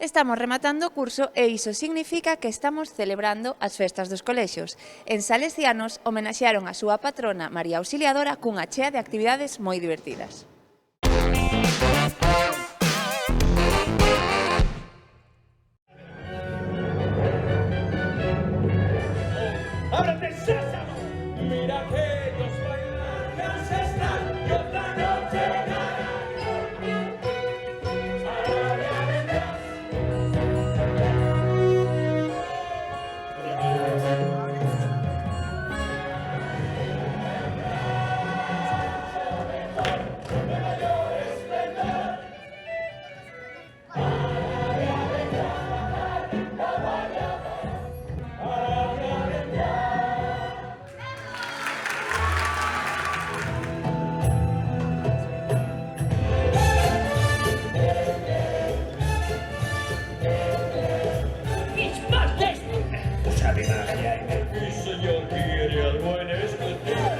Estamos rematando o curso e iso significa que estamos celebrando as festas dos colexios. En Salesianos homenaxearon a súa patrona María Auxiliadora cunha chea de actividades moi divertidas. ¡Ábrete, sésamo! Mira que ellos bailan ancestral y otra noche llegará. Ahora vendrás. Señor quiere algo en especial.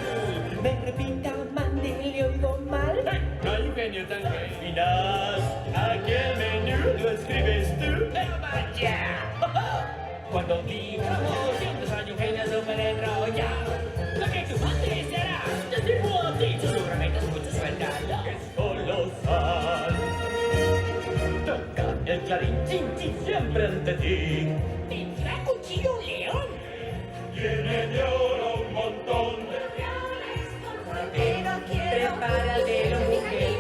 Me repita, mande, le oigo mal. Hay genio tan final. Aquel menú lo escribes tú. ¡Pero vaya! Cuando digamos 100 años genio súper enrollado, lo que tu madre será, yo sirvo a ti. Seguramente es mucho suelta. Es colosal. Toca el clarín, chin, chin, siempre ante ti. ¿Tendrá cuchillo un león? Tiene de oro un montón. Pero quiero. Prepárate, mujer.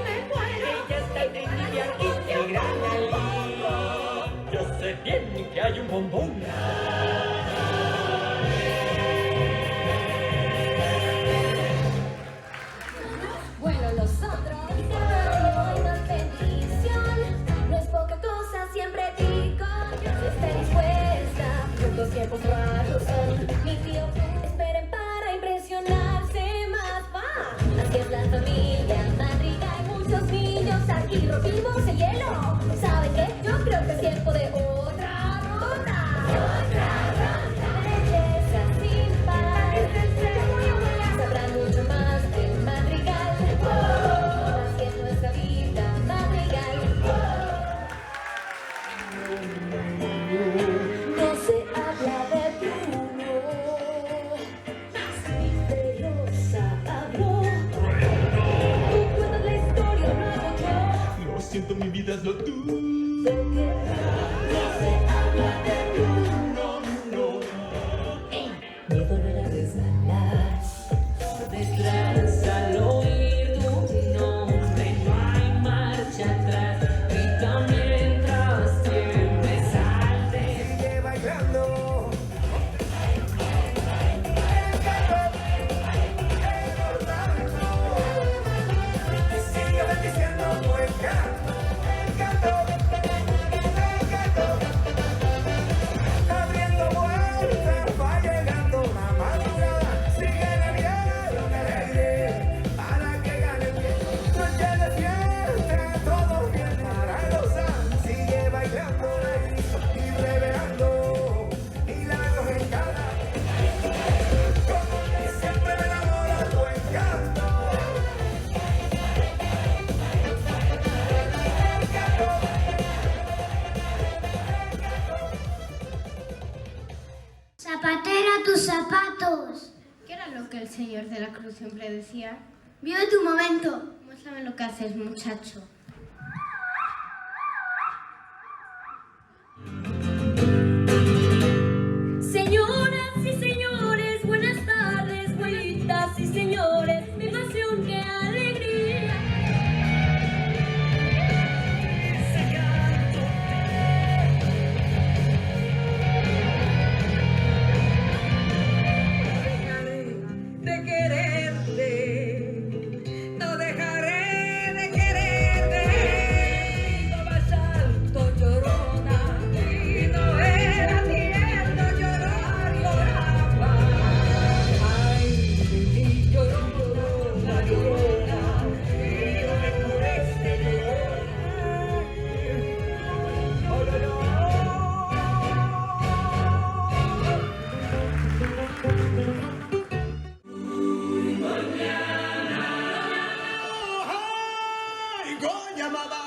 Ella está en mi aquí, el gran Ali. Yo sé bien que hay un bombón. Bueno, los otros hoy nos bendición. No es poca cosa, siempre digo. Yo estoy dispuesta. Los tiempos raros son. Mi tío, esperen para impresionarse más. Va. Así es la familia Madrigal. Hay muchos niños aquí. Rompimos el hielo. ¿Saben qué? Yo creo que es tiempo de otra ronda. Otra ronda. Belleza sin par. Sabrán mucho más del Madrigal. Así es nuestra vida, Madrigal. No se habla de Bruno, misteriosa habló. Tú cuentas la historia, no hago yo. Lo siento, mi vida es lo tú. ¿De qué? No se habla de Bruno, No. miedo no era resbalar. Detrás al oír tu nombre no hay marcha atrás. Grita mientras siempre salte. Sigue bailando. Sigue bendiciendo el canto. Abriendo vueltas, va llegando la madrugada. Sigue bebiendo en el aire para que gane bien. Noche de fiesta, todos bien para gozar. Sigue bailando y revelando milagros en cada. Como que siempre me enamora tu encanto. Zapatera tus zapatos. ¿Qué era lo que el señor de la cruz siempre decía? Vive tu momento. Muéstrame lo que haces, muchacho. Señoras y señores, buenas tardes, buenitas y señores, mi pasión, qué alegría. De quererte, no dejaré de quererte. No vas alto, llorona, y no era tierno llorar, lloraba. Ay, de mí llorona, llorona, y no me cures de llorar. Oh, no, no. Goya, mamá.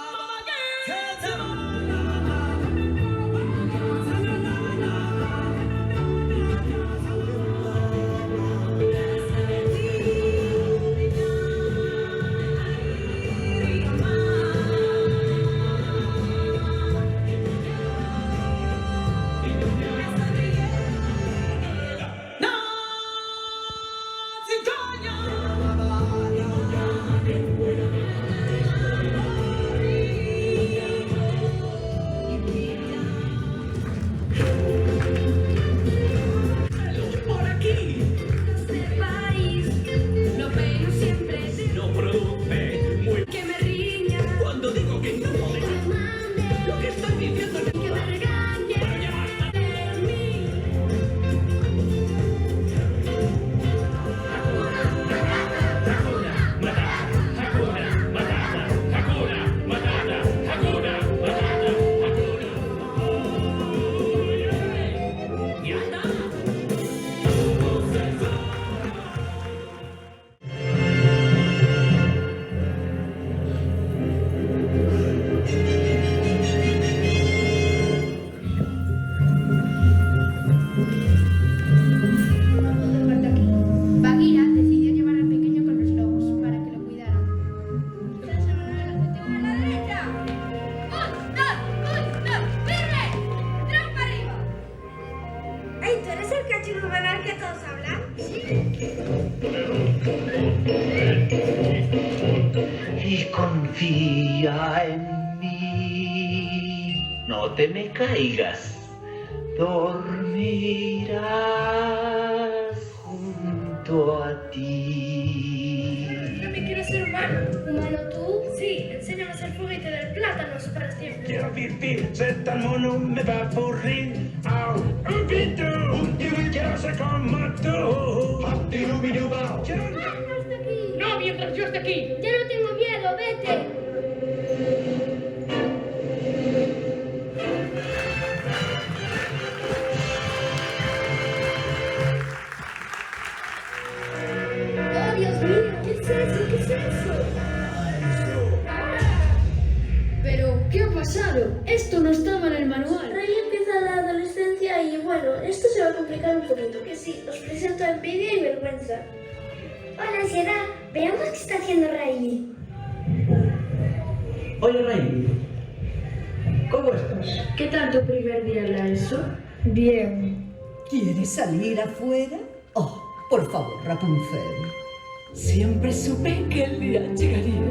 y confía en mí. No te me caigas, dormirás junto a ti. No me quiero ser humano. ¿Humano tú? Sí, enséñame a ser juguete del plátano para siempre. Quiero vivir, ser tan mono me va a aburrir. Au, un pito, quiero ser como tú. Quiero No, mientras yo esté aquí. Ya no tengo miedo, vete. Oh, Dios mío, ¿qué es eso? ¿Qué es eso? Pero, ¿qué ha pasado? Esto no estaba en el manual. Ray empieza la adolescencia y bueno, esto se va a complicar un poquito, que sí, os presento envidia y vergüenza. Hola, ansiedad. Veamos qué está haciendo Riley. Oye, Riley, ¿cómo estás? ¿Qué tal tu primer día en la ESO? Bien. ¿Quieres salir afuera? Oh, por favor, Rapunzel. Siempre supe que el día llegaría.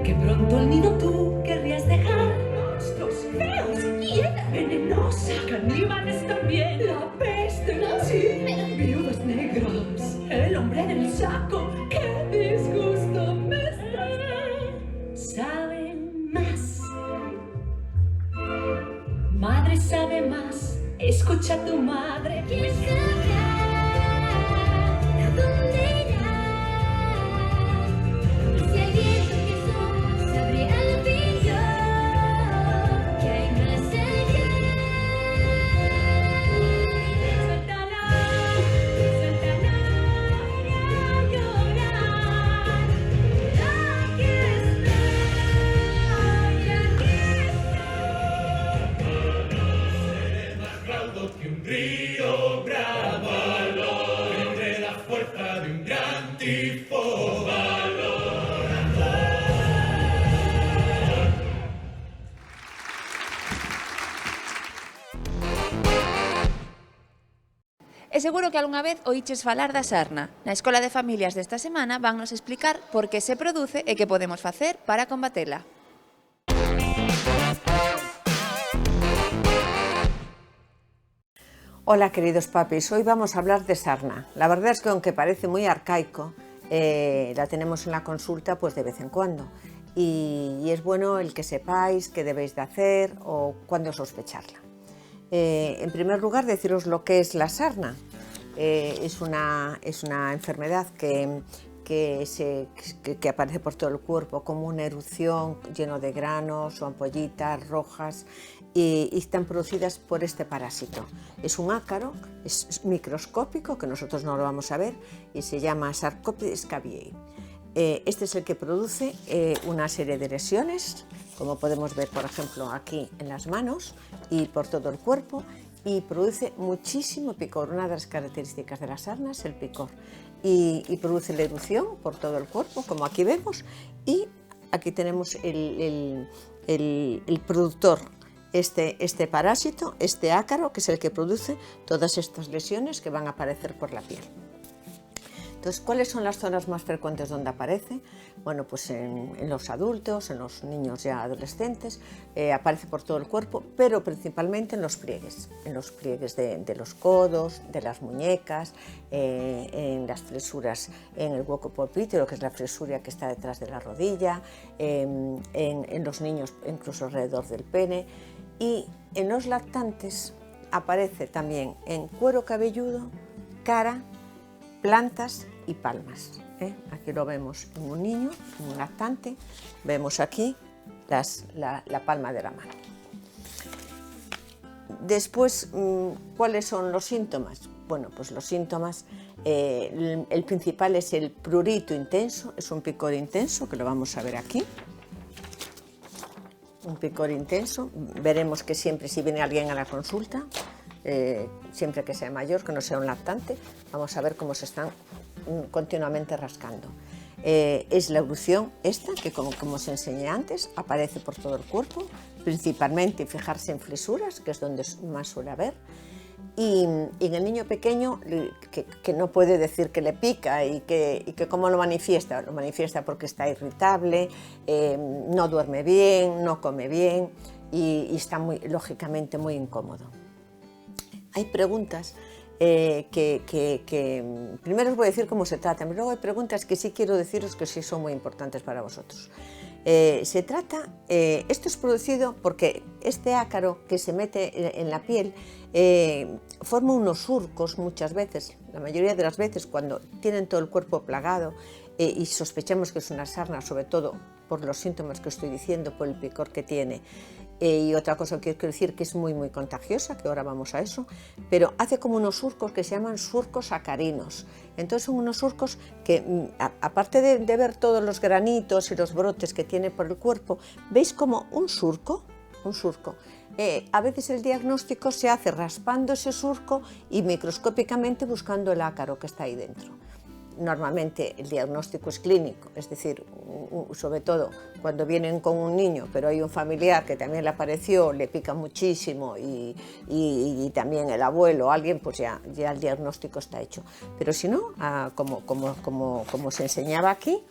Que pronto el nido tú querrías dejar. Monstruos feos, hiena venenosa, caníbales también, la peste, sí, viudas negras, el hombre del saco. ¡Qué disgusto me está! Saben más. Madre sabe más. Escucha a tu madre. ¿Quieres cambiar? ¿A dónde irás? Y si hay viento que somos, se abre al pillo, que hay más allá. Suéltala, suéltala, a llorar. Aquí Que un río bravalo, tendré la fuerza de un gran tifo valor. E seguro que algunha vez oíches falar da sarna. Na Escola de Familias desta semana vannos explicar por que se produce e que podemos facer para combatela. Hola queridos papis, hoy vamos a hablar de sarna. La verdad es que aunque parece muy arcaico, la tenemos en la consulta pues de vez en cuando. Y es bueno el que sepáis qué debéis de hacer o cuándo sospecharla. En primer lugar, deciros lo que es la sarna. Es una enfermedad que aparece por todo el cuerpo como una erupción lleno de granos o ampollitas rojas y están producidas por este parásito. Es un ácaro, es microscópico, que nosotros no lo vamos a ver, y se llama Sarcoptes cabiei. Este es el que produce una serie de lesiones, como podemos ver por ejemplo aquí en las manos y por todo el cuerpo, y produce muchísimo picor. Una de las características de la sarna es el picor. Y produce la erupción por todo el cuerpo, como aquí vemos, y aquí tenemos el productor, este parásito, este ácaro, que es el que produce todas estas lesiones que van a aparecer por la piel. Entonces, ¿cuáles son las zonas más frecuentes donde aparece? Bueno, pues en los adultos, en los niños ya adolescentes, aparece por todo el cuerpo, pero principalmente en los pliegues de los codos, de las muñecas, en las fresuras, en el hueco polpítero, que es la fresura que está detrás de la rodilla, en los niños incluso alrededor del pene, y en los lactantes aparece también en cuero cabelludo, cara, plantas y palmas. Aquí lo vemos en un niño, en un lactante, vemos aquí la palma de la mano. Después, ¿cuáles son los síntomas? Bueno, pues los síntomas, el principal es el prurito intenso, es un picor intenso, que lo vamos a ver aquí. Un picor intenso, veremos que siempre si viene alguien a la consulta, siempre que sea mayor, que no sea un lactante, vamos a ver cómo se están continuamente rascando. Es la erupción esta, que como os enseñé antes, aparece por todo el cuerpo, principalmente fijarse en fisuras, que es donde más suele haber, Y en el niño pequeño, que no puede decir que le pica y que cómo lo manifiesta porque está irritable, no duerme bien, no come bien y está lógicamente muy incómodo. Hay preguntas primero os voy a decir cómo se tratan, pero luego hay preguntas que sí quiero deciros que sí son muy importantes para vosotros. Esto es producido porque este ácaro que se mete en la piel forma unos surcos muchas veces, la mayoría de las veces cuando tienen todo el cuerpo plagado y sospechamos que es una sarna, sobre todo por los síntomas que estoy diciendo, por el picor que tiene. Y otra cosa que quiero decir que es muy contagiosa, que ahora vamos a eso, pero hace como unos surcos que se llaman surcos acarinos. Entonces son unos surcos que, aparte de ver todos los granitos y los brotes que tiene por el cuerpo, veis como un surco. A veces el diagnóstico se hace raspando ese surco y microscópicamente buscando el ácaro que está ahí dentro. Normalmente el diagnóstico es clínico, es decir, sobre todo cuando vienen con un niño, pero hay un familiar que también le apareció, le pica muchísimo y también el abuelo o alguien, pues ya el diagnóstico está hecho. Pero si no, como se enseñaba aquí,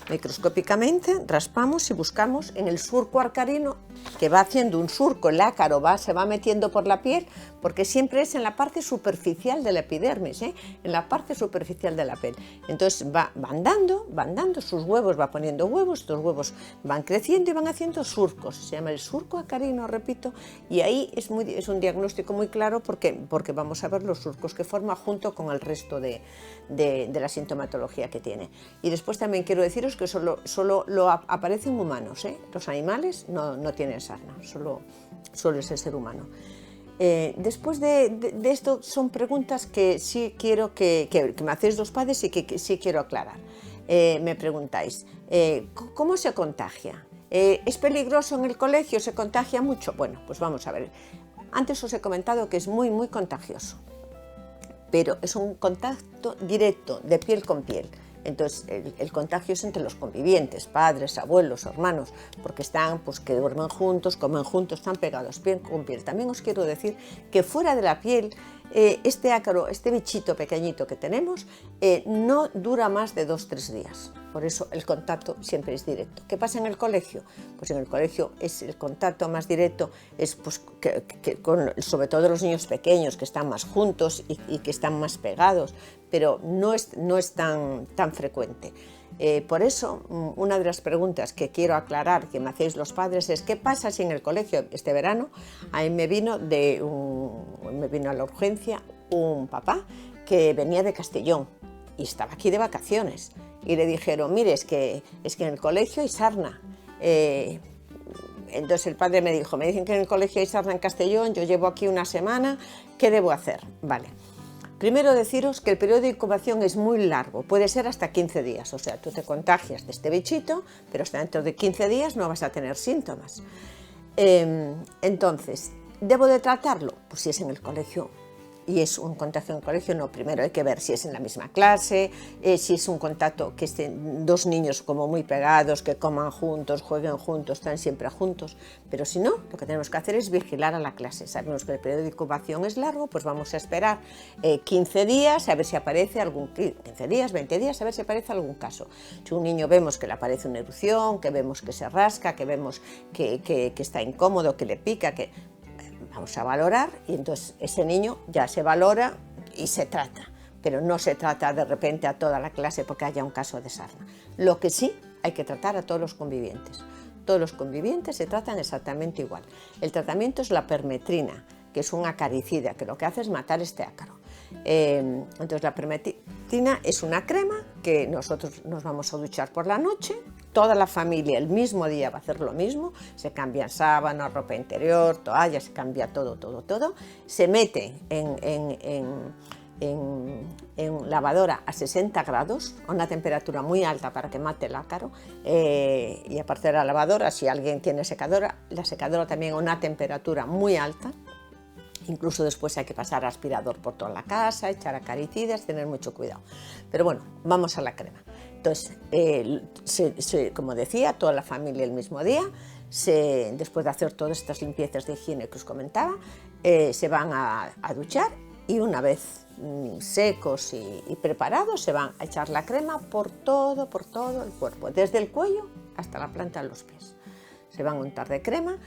microscópicamente raspamos y buscamos en el surco arcarino, que va haciendo un surco, el ácaro se va metiendo por la piel, porque siempre es en la parte superficial de la epidermis, en la parte superficial de la piel. Entonces van dando sus huevos, va poniendo huevos, estos huevos van creciendo y van haciendo surcos, se llama el surco acarino, repito, y ahí es un diagnóstico muy claro porque vamos a ver los surcos que forma junto con el resto de la sintomatología que tiene. Y después también quiero deciros que solo aparece en humanos, los animales no tienen sarna, solo es el ser humano. Después de esto son preguntas que sí quiero que me hacéis los padres y que sí quiero aclarar. Me preguntáis, ¿cómo se contagia? ¿Es peligroso en el colegio? ¿Se contagia mucho? Bueno, pues vamos a ver. Antes os he comentado que es muy contagioso, pero es un contacto directo de piel con piel. Entonces el contagio es entre los convivientes, padres, abuelos, hermanos, porque están, pues que duermen juntos, comen juntos, están pegados piel con piel. También os quiero decir que fuera de la piel, este ácaro, este bichito pequeñito que tenemos, no dura más de 2-3 días. Por eso el contacto siempre es directo. ¿Qué pasa en el colegio? Pues en el colegio es el contacto más directo, es pues, sobre todo los niños pequeños que están más juntos y que están más pegados, pero no es tan frecuente. Por eso, una de las preguntas que quiero aclarar, que me hacéis los padres, es ¿qué pasa si en el colegio este verano a mí me vino a la urgencia un papá que venía de Castellón y estaba aquí de vacaciones y le dijeron, mire, es que en el colegio hay sarna. Entonces el padre me dicen que en el colegio hay sarna en Castellón, yo llevo aquí una semana, ¿qué debo hacer? Vale. Primero deciros que el periodo de incubación es muy largo, puede ser hasta 15 días, o sea, tú te contagias de este bichito, pero hasta dentro de 15 días no vas a tener síntomas. Entonces, ¿debo de tratarlo? Pues si es en el colegio y es un contacto en el colegio, no, primero hay que ver si es en la misma clase, si es un contacto que estén dos niños como muy pegados, que coman juntos, jueguen juntos, están siempre juntos, pero si no, lo que tenemos que hacer es vigilar a la clase. Sabemos que el periodo de incubación es largo, pues vamos a esperar 15 días a ver si aparece 15 días, 20 días, a ver si aparece algún caso. Si un niño vemos que le aparece una erupción, que vemos que se rasca, que vemos que está incómodo, que le pica, vamos a valorar y entonces ese niño ya se valora y se trata, pero no se trata de repente a toda la clase porque haya un caso de sarna. Lo que sí, hay que tratar a todos los convivientes. Todos los convivientes se tratan exactamente igual. El tratamiento es la permetrina, que es un acaricida, que lo que hace es matar este ácaro. Entonces la permetrina es una crema que nosotros nos vamos a duchar por la noche, toda la familia el mismo día va a hacer lo mismo, se cambian sábanas, ropa interior, toallas, se cambia todo, se mete en lavadora a 60 grados, a una temperatura muy alta para que mate el ácaro, y aparte de la lavadora, si alguien tiene secadora, la secadora también a una temperatura muy alta. Incluso después hay que pasar aspirador por toda la casa, echar acaricidas, tener mucho cuidado. Pero bueno, vamos a la crema. Entonces, como decía, toda la familia el mismo día, después de hacer todas estas limpiezas de higiene que os comentaba, se van a duchar y una vez secos y preparados se van a echar la crema por todo el cuerpo, desde el cuello hasta la planta de los pies. Se van a untar de crema.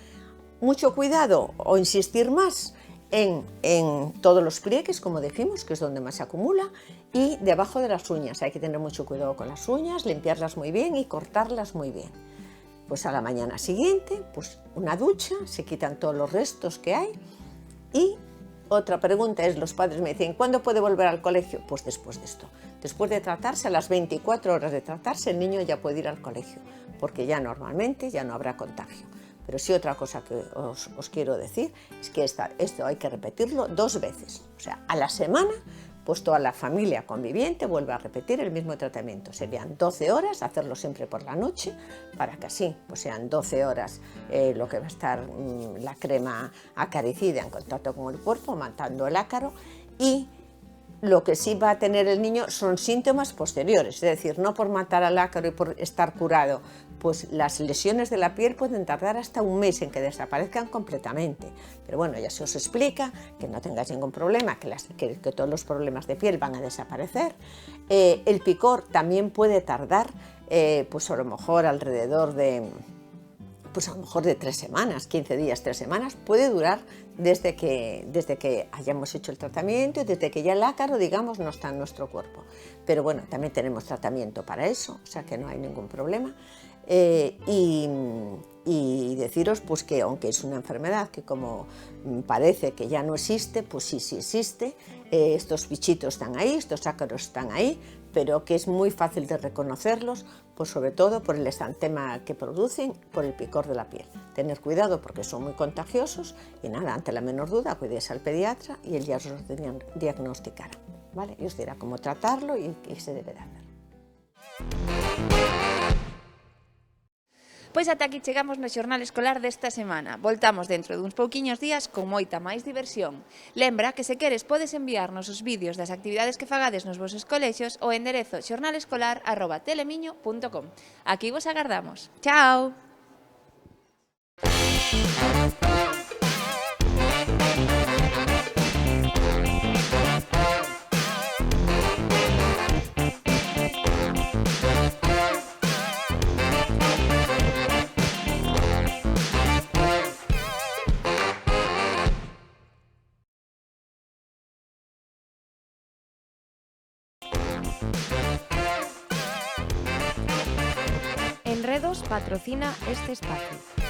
Mucho cuidado o insistir más en todos los pliegues, como decimos, que es donde más se acumula, y debajo de las uñas. Hay que tener mucho cuidado con las uñas, limpiarlas muy bien y cortarlas muy bien. Pues a la mañana siguiente, pues una ducha, se quitan todos los restos que hay. Y otra pregunta es, los padres me dicen, ¿cuándo puede volver al colegio? Pues después de esto. Después de tratarse, a las 24 horas de tratarse, el niño ya puede ir al colegio, porque ya normalmente ya no habrá contagio. Pero sí, otra cosa que os quiero decir es que esto hay que repetirlo 2 veces. O sea, a la semana, pues toda la familia conviviente vuelve a repetir el mismo tratamiento. Serían 12 horas, hacerlo siempre por la noche, para que así pues sean 12 horas lo que va a estar la crema acaricida en contacto con el cuerpo, matando el ácaro, y lo que sí va a tener el niño son síntomas posteriores, es decir, no por matar al ácaro y por estar curado, pues las lesiones de la piel pueden tardar hasta 1 mes en que desaparezcan completamente. Pero bueno, ya se os explica, que no tengáis ningún problema, que todos los problemas de piel van a desaparecer. El picor también puede tardar, pues a lo mejor alrededor de... pues a lo mejor de 3 semanas, 15 días, 3 semanas, puede durar desde que hayamos hecho el tratamiento y desde que ya el ácaro, digamos, no está en nuestro cuerpo. Pero bueno, también tenemos tratamiento para eso, o sea que no hay ningún problema. Y deciros pues que aunque es una enfermedad que como parece que ya no existe, pues sí existe, estos bichitos están ahí, estos ácaros están ahí, pero que es muy fácil de reconocerlos, pues sobre todo por el exantema que producen, por el picor de la piel. Tener cuidado porque son muy contagiosos y nada, ante la menor duda acudís al pediatra y él ya os lo diagnosticará, ¿vale? Y os dirá cómo tratarlo y qué se debe de hacer. Pois ata aquí chegamos no xornal escolar desta semana. Voltamos dentro duns pouquiños días con moita máis diversión. Lembra que se queres podes enviarnos os vídeos das actividades que fagades nos vosos colexios ao enderezo xornalescolar@telemiño.com. Aquí vos agardamos. Chao! Enredos patrocina este espacio.